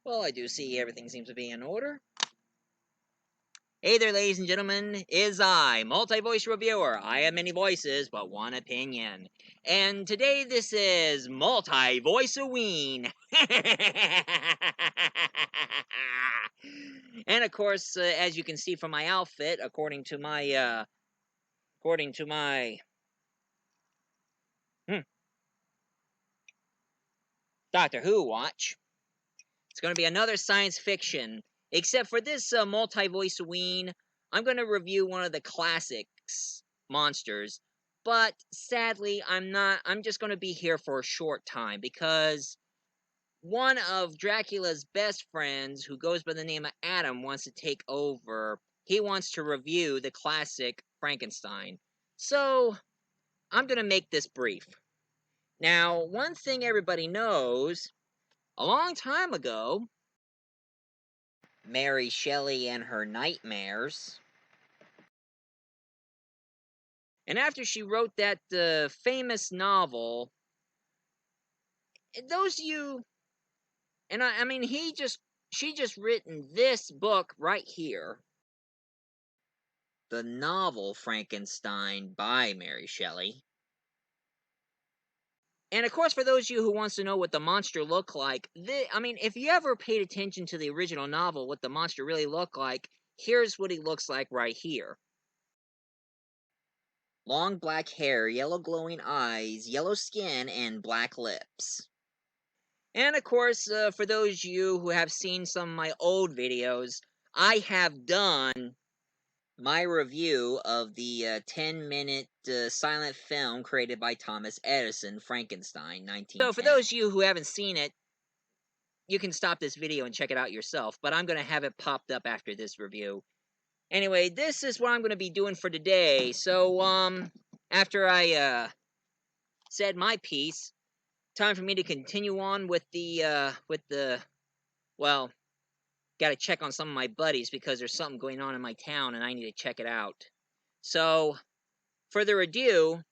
Well, I do see everything seems to be in order. Hey there, ladies and gentlemen, is I, Multi-Voice Reviewer. I have many voices, but one opinion. And today this is Multi-Voice-Oween. And of course, as you can see from my outfit, according to my Doctor Who watch, it's going to be another science fiction. Except for this Multi-Voice-Oween, I'm going to review one of the classics monsters. But sadly, I'm not. I'm just going to be here for a short time because one of Dracula's best friends, who goes by the name of Adam, wants to take over. He wants to review the classic Frankenstein. So, I'm going to make this brief. Now, one thing everybody knows, a long time ago, Mary Shelley and her nightmares. And after she wrote that famous novel, those you and I mean she just written this book right here. The novel Frankenstein by Mary Shelley. And of course, for those of you who wants to know what the monster looked like, I mean, if you ever paid attention to the original novel, what the monster really looked like, here's what he looks like right here. Long black hair, yellow glowing eyes, yellow skin, and black lips. And of course, for those of you who have seen some of my old videos, I have done my review of the 10-minute silent film created by Thomas Edison, Frankenstein, 1910. So for those of you who haven't seen it, you can stop this video and check it out yourself, but I'm going to have it popped up after this review. Anyway, this is what I'm going to be doing for today. So, after I said my piece, time for me to continue on with the well, gotta check on some of my buddies because there's something going on in my town and I need to check it out. So, further ado,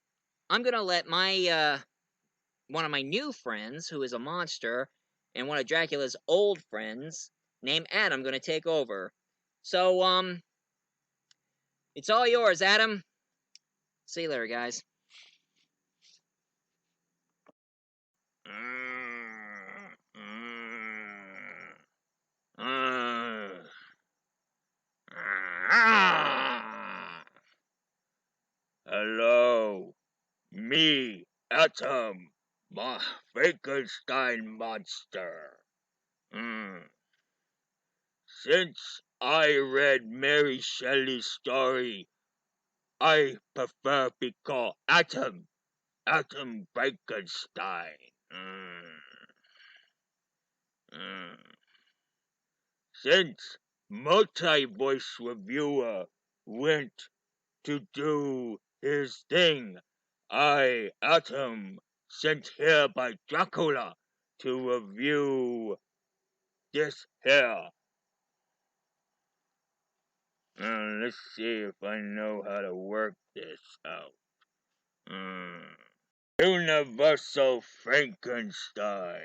I'm gonna let my one of my new friends, who is a monster, and one of Dracula's old friends, named Adam, gonna take over. So, it's all yours, Adam. See you later, guys. Hello, me, Atom, my Frankenstein monster. Since I read Mary Shelley's story, I prefer to be called Atom Frankenstein. Since Multi-Voice Reviewer went to do his thing, I, Atom, sent here by Dracula to review this here. Let's see if I know how to work this out. Universal Frankenstein.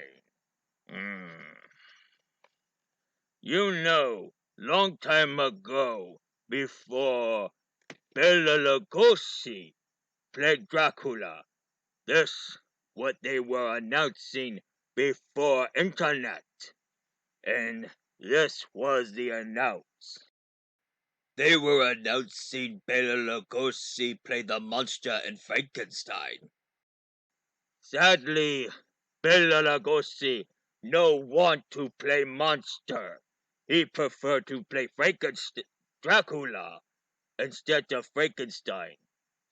You know, long time ago, before Bela Lugosi played Dracula, this what they were announcing before internet. And this was the announce. They were announcing Bela Lugosi played the monster in Frankenstein. Sadly, Bela Lugosi no want to play monster. He preferred to play Dracula instead of Frankenstein.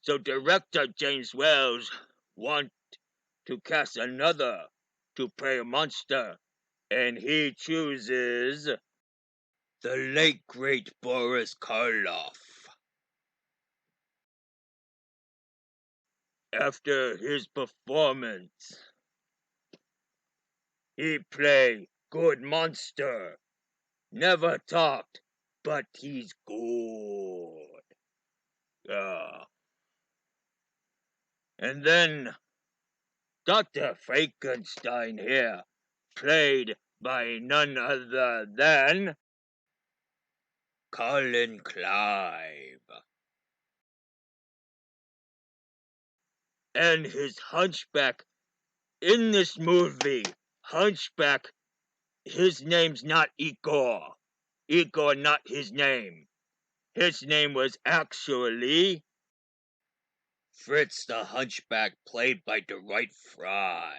So director James Wells want to cast another to play a monster, and he chooses the late great Boris Karloff. After his performance, he played good monster. Never talked, but he's good. And then Dr. Frankenstein here, played by none other than Colin Clive. And his hunchback in this movie, Hunchback, his name's not Igor. Igor, not his name. His name was actually Fritz the Hunchback, played by Dwight Fry.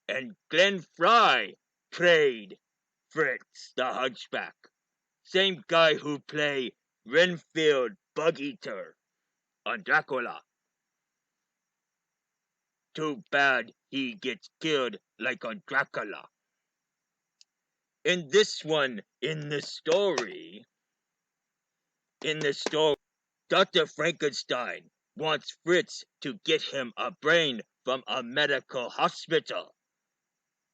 And Glenn Fry played Fritz the Hunchback. Same guy who played Renfield Bug Eater on Dracula. Too bad he gets killed like on Dracula. In this one, in the story, Dr. Frankenstein wants Fritz to get him a brain from a medical hospital.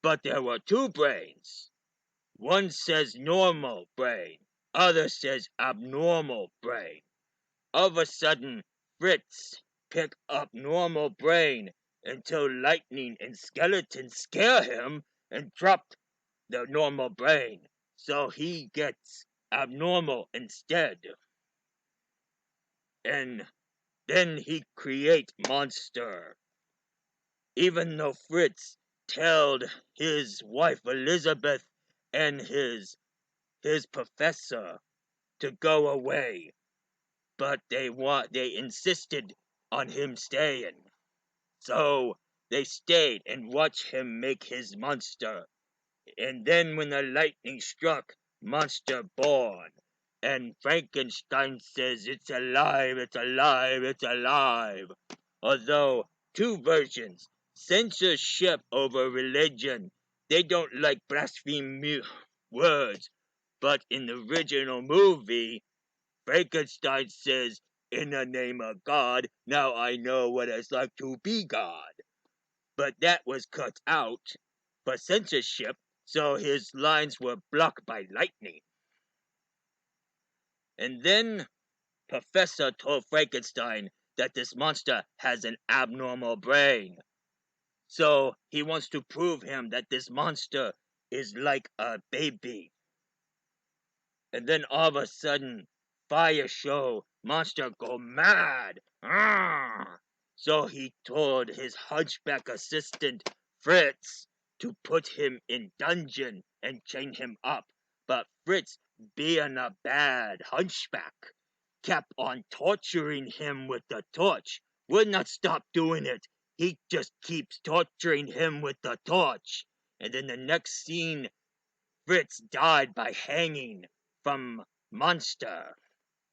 But there were two brains. One says normal brain, other says abnormal brain. All of a sudden, Fritz picked up normal brain until lightning and skeletons scare him and dropped the normal brain. So he gets abnormal instead. And then he create monster. Even though Fritz told his wife Elizabeth and his professor to go away, but they insisted on him staying. So they stayed and watched him make his monster. And then when the lightning struck, monster born. And Frankenstein says, "It's alive, it's alive, it's alive." Although, two versions, censorship over religion. They don't like blasphemy words. But in the original movie, Frankenstein says, "In the name of God, now I know what it's like to be God." But that was cut out for censorship, so his lines were blocked by lightning. And then Professor told Frankenstein that this monster has an abnormal brain. So he wants to prove him that this monster is like a baby. And then all of a sudden, fire show, monster go mad. Arrgh! So he told his hunchback assistant, Fritz, to put him in dungeon and chain him up. But Fritz, being a bad hunchback, kept on torturing him with the torch. Would not stop doing it. He just keeps torturing him with the torch. And then the next scene, Fritz died by hanging from Monster,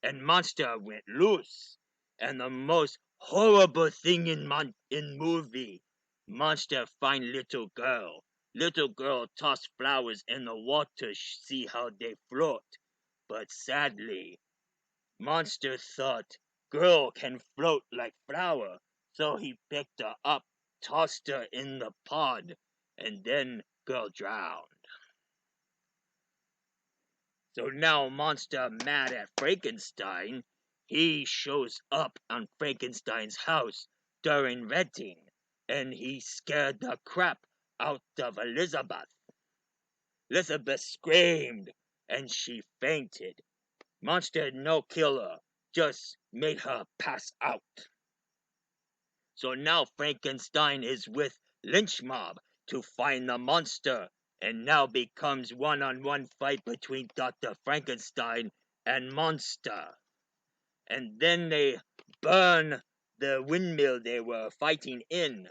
and Monster went loose. And the most horrible thing in movie, Monster find little girl. Little girl toss flowers in the water, see how they float. But sadly, Monster thought girl can float like flower, so he picked her up, tossed her in the pond, and then girl drowned. So now Monster, mad at Frankenstein, he shows up on Frankenstein's house during renting, and he scared the crap out of Elizabeth. Elizabeth screamed, and she fainted. Monster no kill her, just made her pass out. So now Frankenstein is with Lynch Mob to find the monster, and now becomes one-on-one fight between Dr. Frankenstein and Monster. And then they burn the windmill they were fighting in.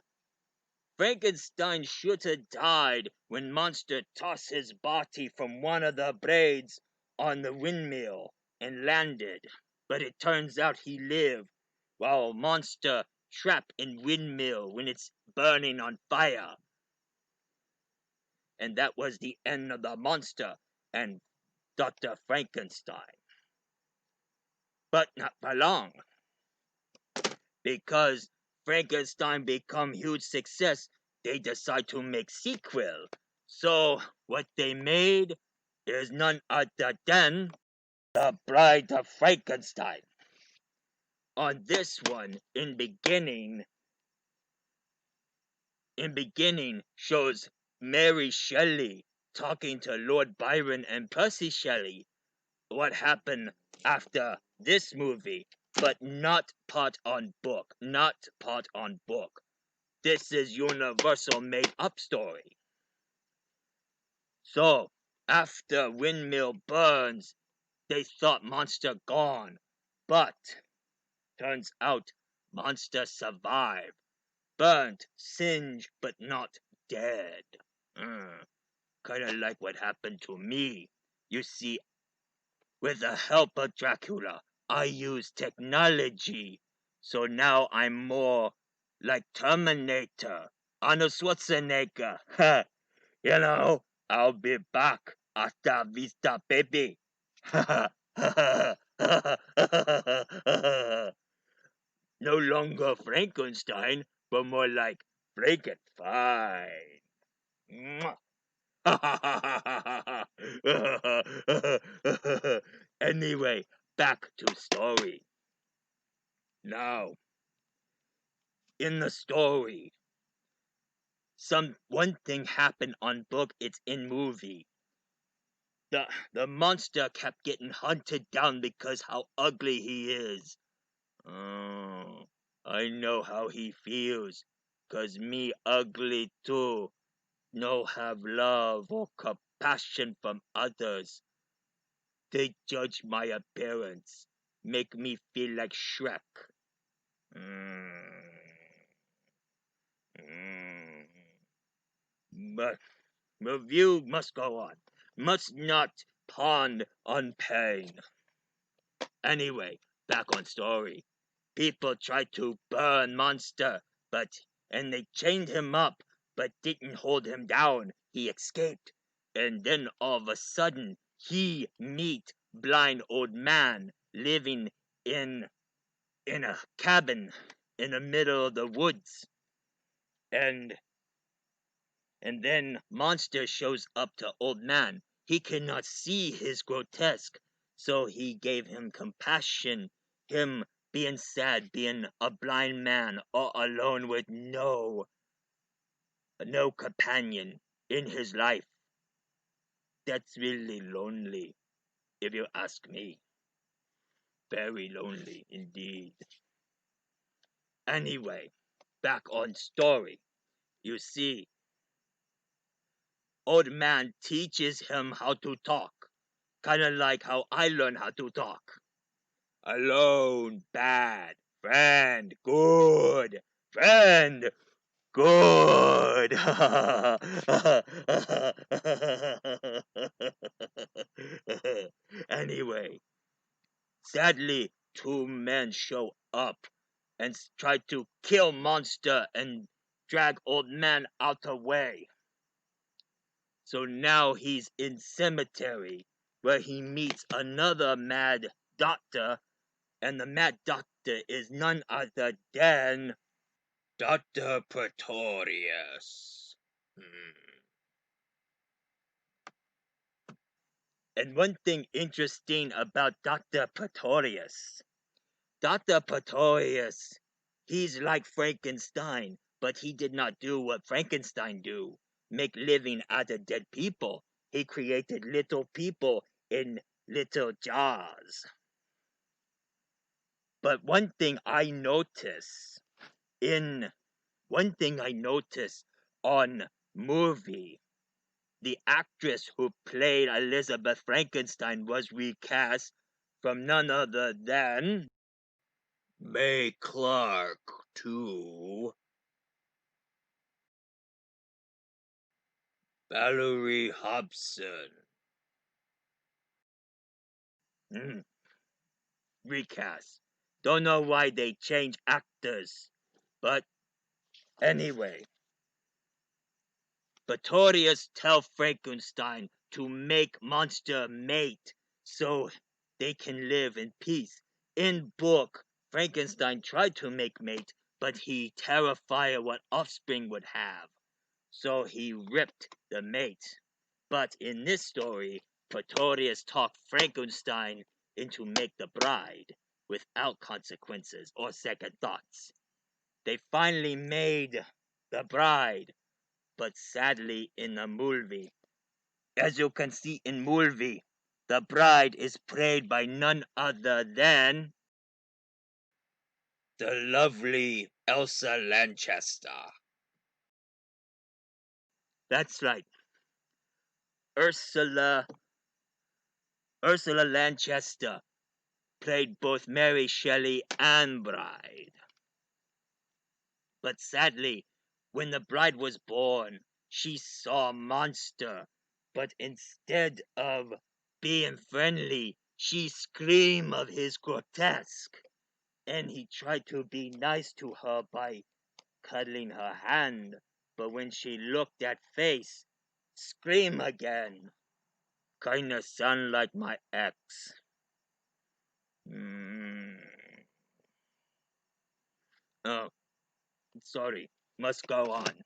Frankenstein should have died when Monster tossed his body from one of the blades on the windmill and landed. But it turns out he lived, while Monster trapped in windmill when it's burning on fire. And that was the end of the monster and Dr. Frankenstein. But not for long, because Frankenstein become huge success, they decide to make sequel. So what they made is none other than The Bride of Frankenstein. On this one, in beginning shows Mary Shelley talking to Lord Byron and Percy Shelley. What happened after this movie, but not part on book. Not part on book. This is Universal made up story. So, after windmill burns, they thought monster gone. But, turns out, monster survived. Burnt, singed, but not dead. Kinda like what happened to me. You see, with the help of Dracula, I use technology. So now I'm more like Terminator, Arnold Schwarzenegger. You know, I'll be back. Hasta vista, baby. No longer Frankenstein, but more like Frankenfine. Anyway, back to story. Now, in the story, one thing happened on book, it's in movie. The monster kept getting hunted down because how ugly he is. Oh, I know how he feels, 'cause me ugly too. No have love or compassion from others. They judge my appearance, make me feel like Shrek. Mm, mm. But review must go on, must not pond on pain. Anyway, back on story. People tried to burn Monster, and they chained him up, but didn't hold him down. He escaped, and then all of a sudden, he meet blind old man living in a cabin in the middle of the woods, and then Monster shows up to old man. He cannot see his grotesque, so he gave him compassion. Him being sad, being a blind man all alone with no companion in his life. That's really lonely, if you ask me. Very lonely indeed. Anyway, back on story. You see, old man teaches him how to talk, kind of like how I learned how to talk. Alone, bad. Friend, good. Friend, good. Anyway, sadly, two men show up and try to kill Monster and drag old man out the way. So now he's in cemetery where he meets another mad doctor, and the mad doctor is none other than Dr. Pretorius. And one thing interesting about Dr. Pretorius, he's like Frankenstein, but he did not do what Frankenstein do, make living out of dead people. He created little people in little jars. But one thing I notice on movie, the actress who played Elizabeth Frankenstein was recast from none other than May Clark to Valerie Hobson. Recast. Don't know why they change actors. But anyway, Pretorius tell Frankenstein to make Monster mate so they can live in peace. In book, Frankenstein tried to make mate, but he terrified what offspring would have. So he ripped the mate. But in this story, Pretorius talked Frankenstein into make the bride without consequences or second thoughts. They finally made the bride, But sadly, in the movie, as you can see in movie, the bride is played by none other than the lovely Elsa Lanchester. That's right, Ursula Ursula Lanchester played both Mary Shelley and Bride. But sadly, when the bride was born, she saw a monster. But instead of being friendly, she screamed of his grotesque. And he tried to be nice to her by cuddling her hand. But when she looked at face, scream again. Kinda sound like my ex. Mm. Oh, sorry. Must go on.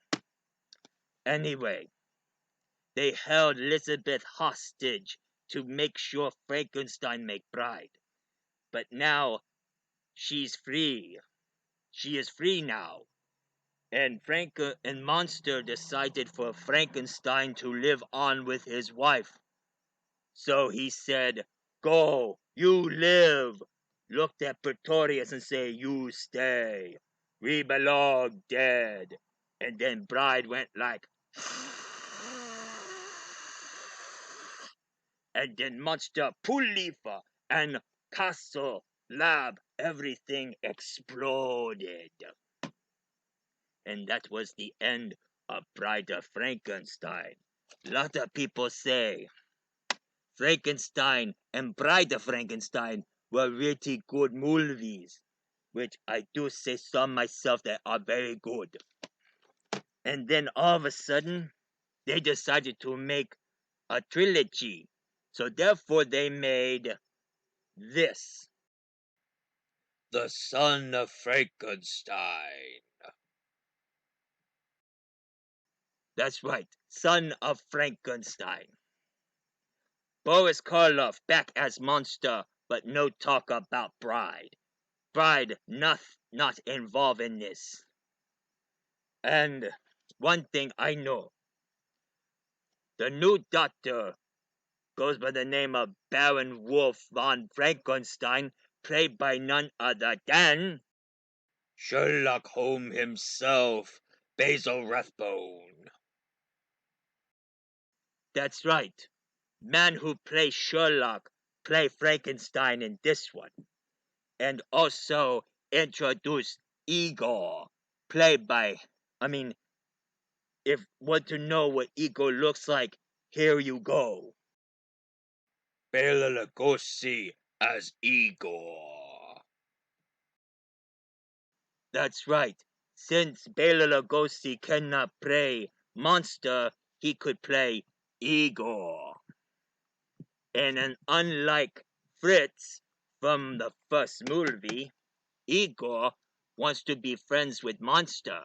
Anyway, they held Elizabeth hostage to make sure Frankenstein make bride. But now she's free. She is free now. And and Monster decided for Frankenstein to live on with his wife. So he said, "Go, you live." Looked at Pretorius and say, "You stay. We belong dead." And then Bride went like, and then Monster pull lever and castle, lab, everything exploded. And that was the end of Bride of Frankenstein. Lot of people say Frankenstein and Bride of Frankenstein were really good movies, which I do say some myself that are very good. And then all of a sudden, they decided to make a trilogy. So therefore they made this. The Son of Frankenstein. That's right, Son of Frankenstein. Boris Karloff back as Monster, but no talk about Bride. Bride not involved in this. And one thing I know, the new doctor goes by the name of Baron Wolf von Frankenstein, played by none other than Sherlock Holmes himself, Basil Rathbone. That's right. Man who plays Sherlock play Frankenstein in this one. And also introduce Igor, played by, I mean, if want to know what Igor looks like, here you go. Bela Lugosi as Igor. That's right. Since Bela Lugosi cannot play Monster, he could play Igor. And unlike Fritz from the first movie, Igor wants to be friends with Monster.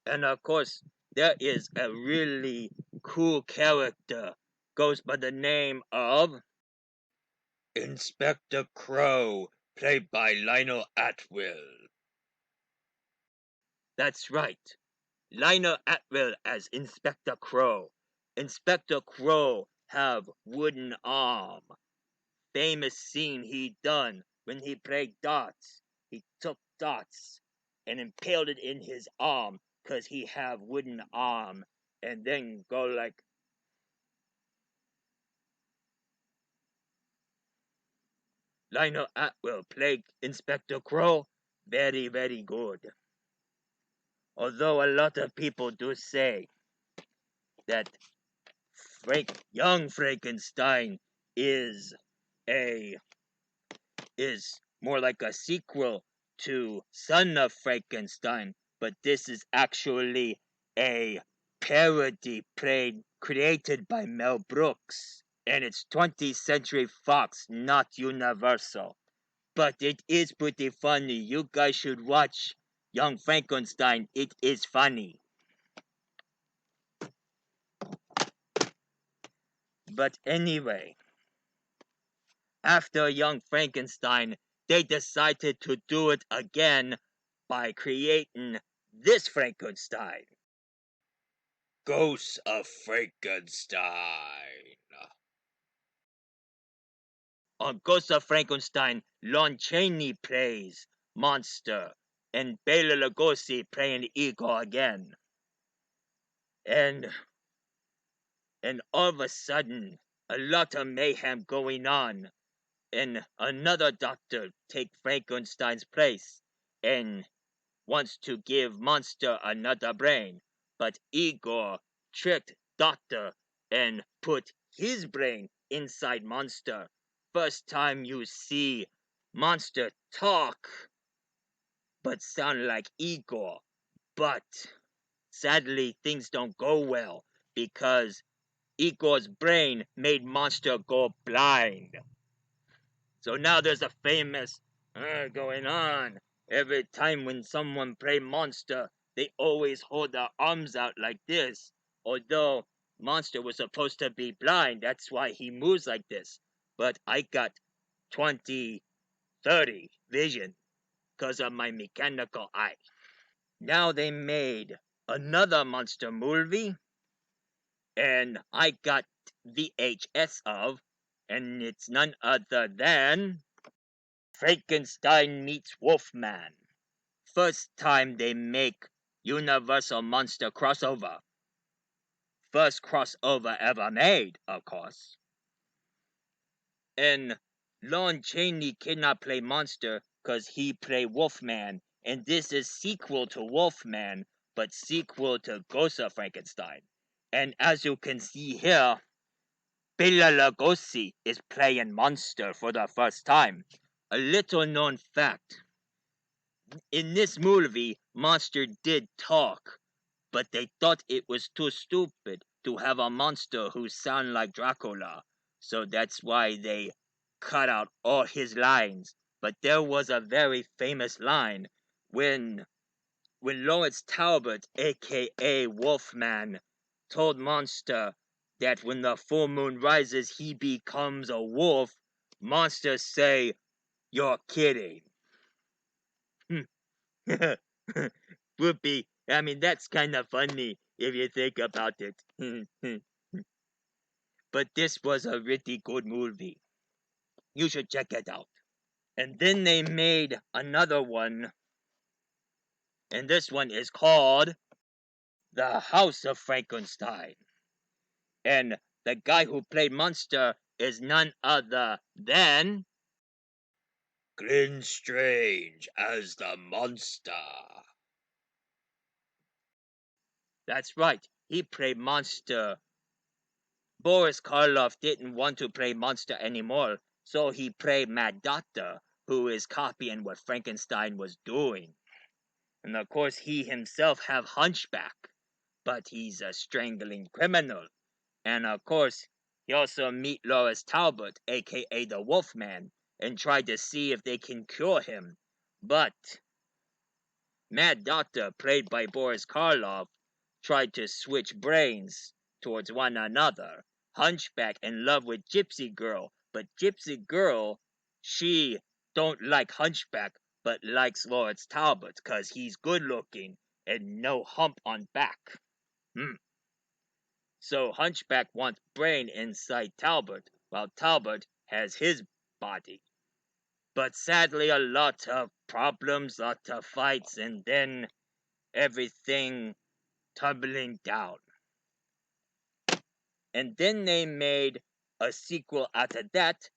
And of course, there is a really cool character, goes by the name of Inspector Crow, played by Lionel Atwill. That's right, Lionel Atwill as Inspector Crow. Inspector Crow have wooden arm. Famous scene he done when he played darts. He took darts and impaled it in his arm cause he have wooden arm and then go like Lionel Atwill played Inspector Crow. Very, very good. Although a lot of people do say that young Frankenstein is a is more like a sequel to Son of Frankenstein, but this is actually a parody created by Mel Brooks, and it's 20th Century Fox, not Universal. But it is pretty funny. You guys should watch Young Frankenstein. It is funny. But anyway, after Young Frankenstein, they decided to do it again by creating this Frankenstein. Ghost of Frankenstein. On Ghost of Frankenstein, Lon Chaney plays Monster, and Bela Lugosi playing Igor again. And all of a sudden, a lot of mayhem going on, and another doctor take Frankenstein's place and wants to give Monster another brain, but Igor tricked Doctor and put his brain inside Monster. First time you see Monster talk, but sound like Igor. But sadly, things don't go well because Igor's brain made Monster go blind. So now there's a famous going on. Every time when someone play Monster, they always hold their arms out like this. Although Monster was supposed to be blind, that's why he moves like this. But I got 20/30 vision because of my mechanical eye. Now they made another Monster movie, and I got VHS of, and it's none other than Frankenstein meets Wolfman. First time they make Universal Monster crossover. First crossover ever made, of course. And Lon Chaney cannot play Monster because he play Wolfman. And this is sequel to Wolfman, but sequel to Ghost of Frankenstein. And as you can see here, Bela Lugosi is playing Monster for the first time. A little known fact. In this movie, Monster did talk, but they thought it was too stupid to have a monster who sound like Dracula, so that's why they cut out all his lines. But there was a very famous line when Lawrence Talbot, aka Wolfman, told Monster that when the full moon rises he becomes a wolf. Monster say, "You're kidding." Would be. I mean, that's kind of funny if you think about it. But this was a really good movie. You should check it out. And then they made another one, and this one is called The House of Frankenstein. And the guy who played Monster is none other than Glenn Strange as the monster. That's right, he played Monster. Boris Karloff didn't want to play Monster anymore, so he played Mad Doctor, who is copying what Frankenstein was doing. And of course, he himself have hunchback, but he's a strangling criminal. And of course, he also meet Loris Talbot, aka the Wolfman, and try to see if they can cure him. But Mad Doctor, played by Boris Karloff, tried to switch brains towards one another. Hunchback in love with Gypsy Girl, but Gypsy Girl, she don't like Hunchback, but likes Lawrence Talbot because he's good looking and no hump on back. So Hunchback wants brain inside Talbot, while Talbot has his body. But sadly, a lot of problems, lot of fights, and then everything tumbling down. And then they made a sequel after that,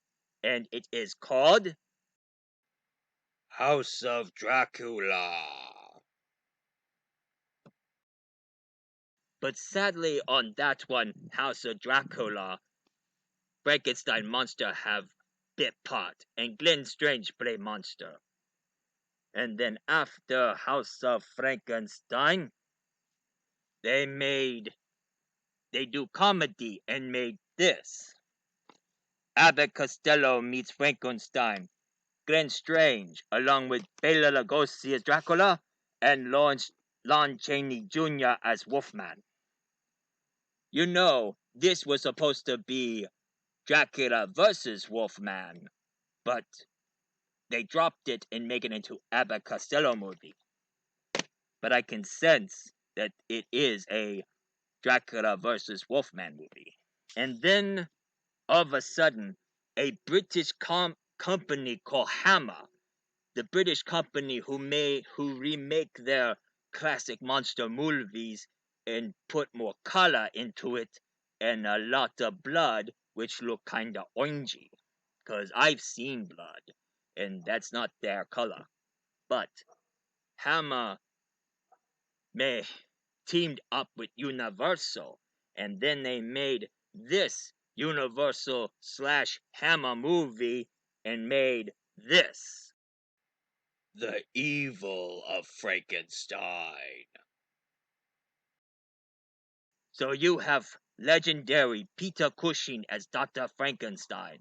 and it is called House of Dracula. But sadly, on that one, House of Dracula, Frankenstein Monster have bit part, and Glenn Strange play Monster. And then after House of Frankenstein, they do comedy and made this. Abbott Costello meets Frankenstein. Glenn Strange, along with Bela Lugosi as Dracula, and Lon Chaney Jr. as Wolfman. You know, this was supposed to be Dracula versus Wolfman, but they dropped it and make it into Abbott Costello movie. But I can sense that it is a Dracula versus Wolfman movie. And then, all of a sudden, a British company called Hammer, the British company who remake their classic monster movies and put more color into it and a lot of blood, which look kinda orangey. Cause I've seen blood, and that's not their color. But Hammer may teamed up with Universal, and then they made this Universal slash Hammer movie and made this. The Evil of Frankenstein. So you have legendary Peter Cushing as Dr. Frankenstein,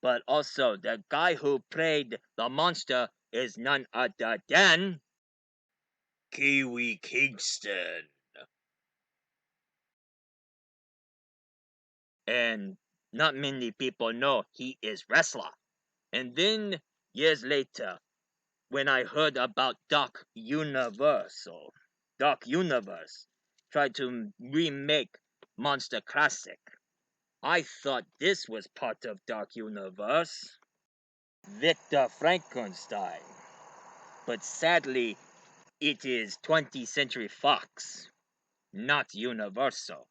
but also the guy who played the monster is none other than Kiwi Kingston. And not many people know he is wrestler. And then years later, when I heard about Doc Universe tried to remake Monster Classic, I thought this was part of Doc Universe, Victor Frankenstein. But sadly, it is 20th Century Fox, not Universal.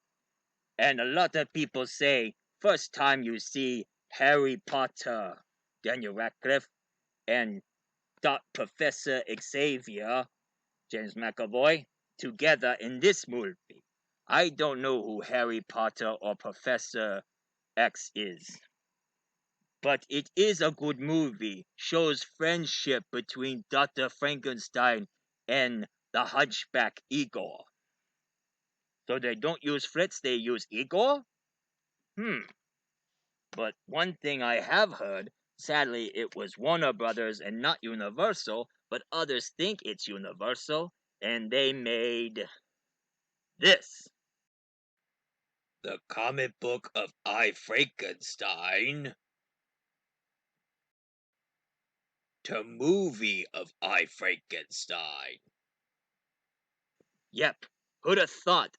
And a lot of people say, first time you see Harry Potter, Daniel Radcliffe, and Professor Xavier, James McAvoy, together in this movie. I don't know who Harry Potter or Professor X is. But it is a good movie, shows friendship between Dr. Frankenstein and the hunchback Igor. So they don't use Fritz, they use Igor? But one thing I have heard, sadly it was Warner Brothers and not Universal, but others think it's Universal, and they made this. The comic book of I Frankenstein to movie of I Frankenstein. Yep, who'd have thought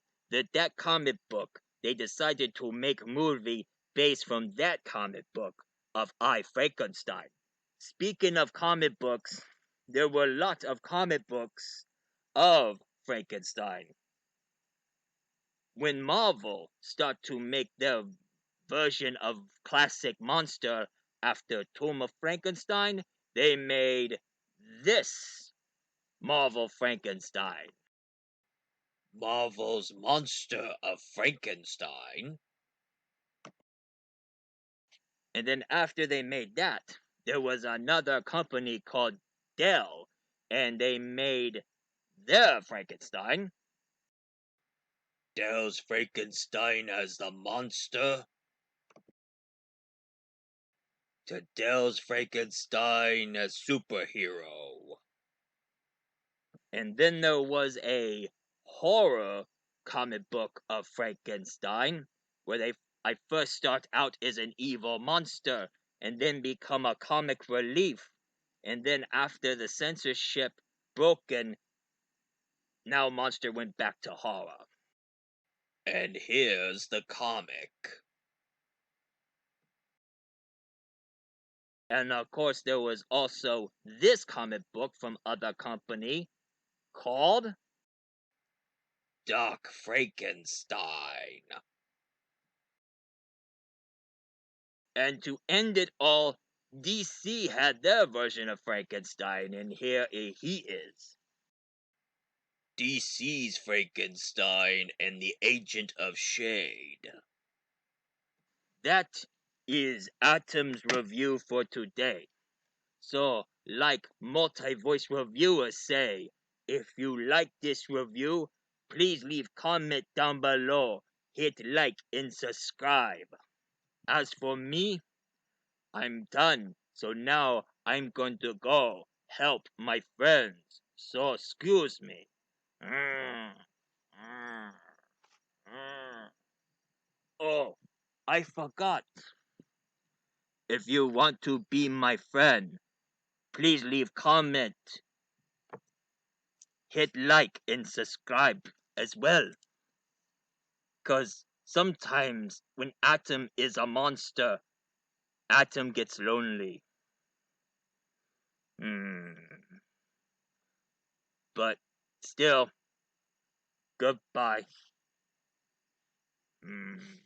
that comic book they decided to make a movie based from that comic book of I Frankenstein. Speaking of comic books, there were a lot of comic books of Frankenstein. When Marvel start to make their version of classic monster after Tomb of Frankenstein, they made this Marvel Frankenstein. Marvel's Monster of Frankenstein. And then after they made that, there was another company called Dell, and they made their Frankenstein. Dell's Frankenstein as the monster to Dell's Frankenstein as superhero. And then there was a horror comic book of Frankenstein where I first start out as an evil monster and then become a comic relief. And then after the censorship broken, now monster went back to horror. And here's the comic. And of course there was also this comic book from other company called Doc Frankenstein. And to end it all, DC had their version of Frankenstein, and here he is. DC's Frankenstein and the Agent of Shade. That is Atom's review for today. So, like multi-voice reviewers say, if you like this review, please leave comment down below, hit like and subscribe. As for me, I'm done, so now I'm going to go help my friends. So excuse me. Oh, I forgot. If you want to be my friend, please leave comment, hit like and subscribe as well. 'Cause sometimes when Atom is a monster, Atom gets lonely. Hmm. But still, goodbye. Hmm.